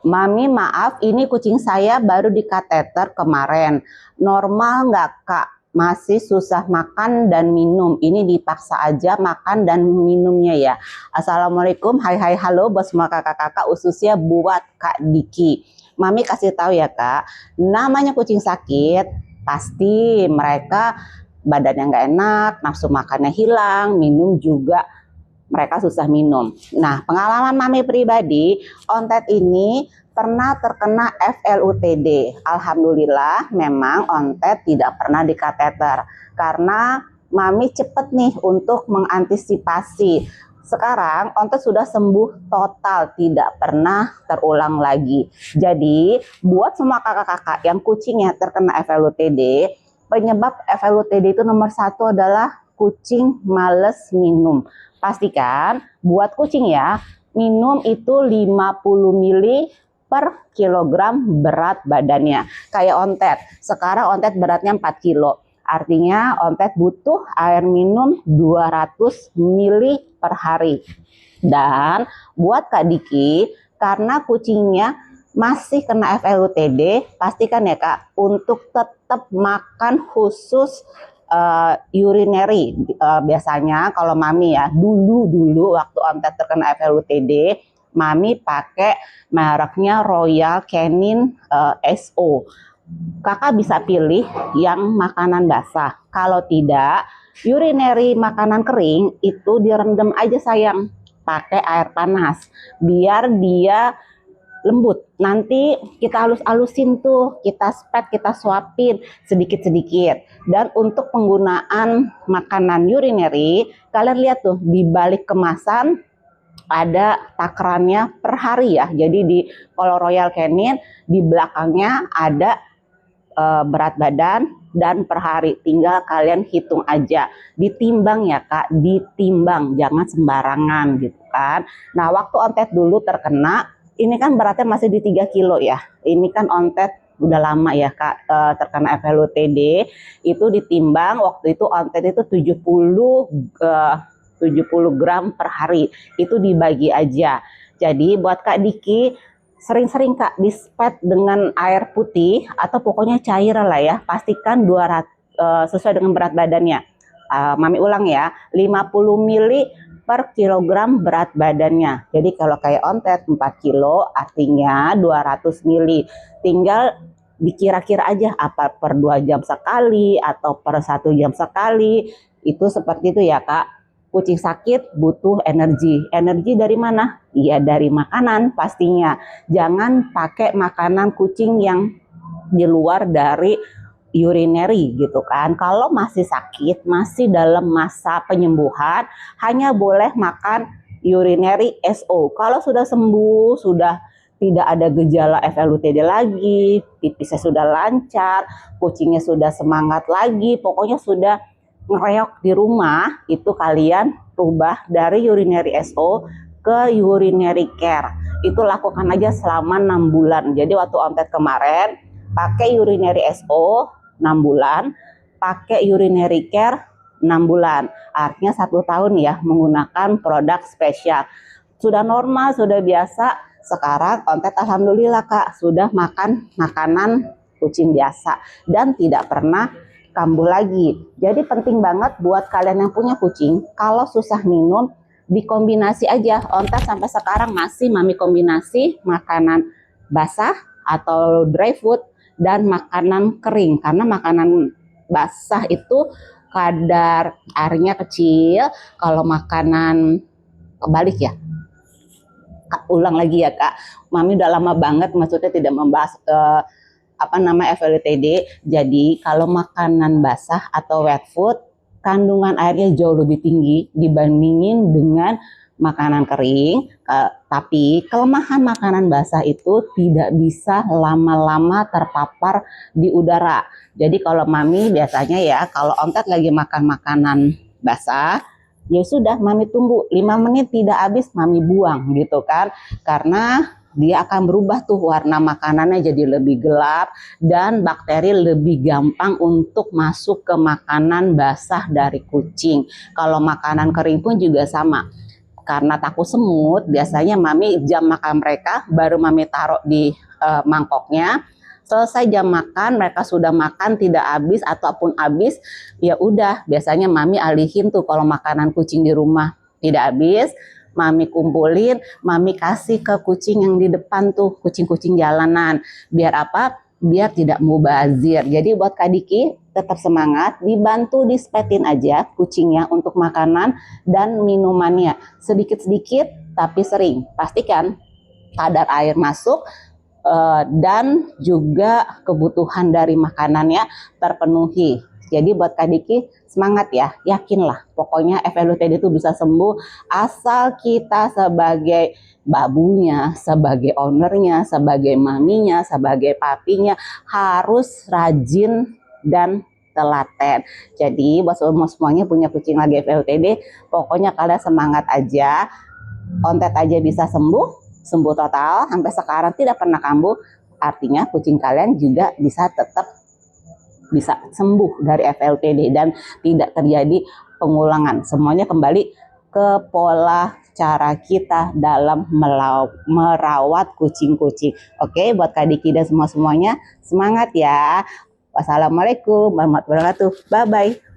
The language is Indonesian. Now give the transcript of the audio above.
Mami maaf, ini kucing saya baru di kateter kemarin. Normal nggak Kak? Masih susah makan dan minum. Ini dipaksa aja makan dan minumnya ya. Assalamualaikum, hai hai halo buat semua kakak-kakak, khususnya buat Kak Diki. Mami kasih tahu ya Kak, namanya kucing sakit, pasti mereka badannya nggak enak, nafsu makannya hilang, minum juga mereka susah minum. Nah, pengalaman Mami pribadi, ontet ini pernah terkena FLUTD. Alhamdulillah memang ontet tidak pernah di kateter karena Mami cepet nih untuk mengantisipasi. Sekarang ontet sudah sembuh total, tidak pernah terulang lagi. Jadi buat semua kakak-kakak yang kucingnya terkena FLUTD, penyebab FLUTD itu nomor satu adalah kucing males minum. Pastikan buat kucing ya, minum itu 50 ml per kilogram berat badannya. Kayak ontet, sekarang ontet beratnya 4 kilo. Artinya ontet butuh air minum 200 ml per hari. Dan buat Kak Diki, karena kucingnya masih kena FLUTD, pastikan ya Kak, untuk tetap makan khusus urinary. Biasanya kalau Mami ya, dulu waktu ontet terkena FLUTD, Mami pakai mereknya Royal Canin SO. Kakak bisa pilih yang makanan basah. Kalau tidak, urinary makanan kering itu direndam aja sayang, pakai air panas biar dia lembut. Nanti kita halus-halusin tuh, kita spet, kita suapin sedikit-sedikit. Dan untuk penggunaan makanan urinary, kalian lihat tuh di balik kemasan ada takarannya per hari ya. Jadi di kalau Royal Canin di belakangnya ada berat badan dan per hari, tinggal kalian hitung aja. Ditimbang ya Kak, ditimbang, jangan sembarangan gitu kan. Nah, waktu ontet dulu terkena, ini kan beratnya masih di 3 kilo ya. Ini kan ontet udah lama ya Kak terkena FLUTD. Itu ditimbang waktu itu ontet itu 70 gram per hari. Itu dibagi aja. Jadi buat Kak Diki, sering-sering Kak dispet dengan air putih atau pokoknya cair lah ya. Pastikan 200 sesuai dengan berat badannya. Mami ulang ya, 50 ml per kilogram berat badannya. Jadi kalau kayak ontet 4 kilo artinya 200 ml. Tinggal dikira-kira aja apa per 2 jam sekali atau per 1 jam sekali. Itu seperti itu ya Kak. Kucing sakit butuh energi. Energi dari mana? Iya dari makanan pastinya. Jangan pakai makanan kucing yang di luar dari urinary gitu kan. Kalau masih sakit, masih dalam masa penyembuhan, hanya boleh makan urinary SO. Kalau sudah sembuh, sudah tidak ada gejala FLUTD lagi, pipisnya sudah lancar, kucingnya sudah semangat lagi, pokoknya sudah ngereok di rumah, itu kalian rubah dari urinary SO ke urinary care. Itu lakukan aja selama 6 bulan. Jadi waktu ontet kemarin pakai urinary SO 6 bulan, pakai urinary care 6 bulan. Artinya 1 tahun ya menggunakan produk spesial. Sudah normal, sudah biasa. Sekarang ontet alhamdulillah Kak sudah makan makanan kucing biasa dan tidak pernah kambuh lagi. Jadi penting banget buat kalian yang punya kucing, kalau susah minum dikombinasi aja. Ontet sampai sekarang masih Mami kombinasi makanan basah atau dry food dan makanan kering, karena makanan basah itu kadar airnya kecil. Kalau makanan kebalik ya, ulang lagi ya Kak, Mami udah lama banget maksudnya tidak membahas FLUTD. Jadi kalau makanan basah atau wet food, kandungan airnya jauh lebih tinggi dibandingin dengan makanan kering. Tapi kelemahan makanan basah itu tidak bisa lama-lama terpapar di udara. Jadi kalau Mami biasanya ya, kalau ontet lagi makan makanan basah, ya sudah Mami tunggu 5 menit tidak habis Mami buang gitu kan. Karena dia akan berubah tuh warna makanannya jadi lebih gelap dan bakteri lebih gampang untuk masuk ke makanan basah dari kucing. Kalau makanan kering pun juga sama. karena takut semut, biasanya mami jam makan mereka baru mami taruh di mangkoknya. Selesai jam makan, mereka sudah makan tidak habis ataupun habis, ya udah biasanya mami alihin tuh kalau makanan kucing di rumah tidak habis, mami kumpulin, mami kasih ke kucing yang di depan tuh, kucing-kucing jalanan. Biar apa? Biar tidak mubazir. Jadi buat Kak Diki tetap semangat, dibantu dispetin aja kucingnya untuk makanan dan minumannya. Sedikit-sedikit tapi sering. Pastikan kadar air masuk dan juga kebutuhan dari makanannya terpenuhi. Jadi buat Kak Diki semangat ya, yakinlah. Pokoknya FLUTD itu bisa sembuh asal kita sebagai babunya, sebagai ownernya, sebagai maminya, sebagai papinya harus rajin dan telaten. Jadi buat semuanya punya kucing lagi FLUTD, pokoknya kalian semangat aja. Ontet aja bisa sembuh total, sampai sekarang tidak pernah kambuh. Artinya kucing kalian juga bisa tetap bisa sembuh dari FLTD dan tidak terjadi pengulangan. Semuanya kembali ke pola cara kita dalam merawat kucing-kucing. Oke, buat Kak Diki dan semuanya semangat ya. Wassalamualaikum warahmatullahi wabarakatuh. Bye bye.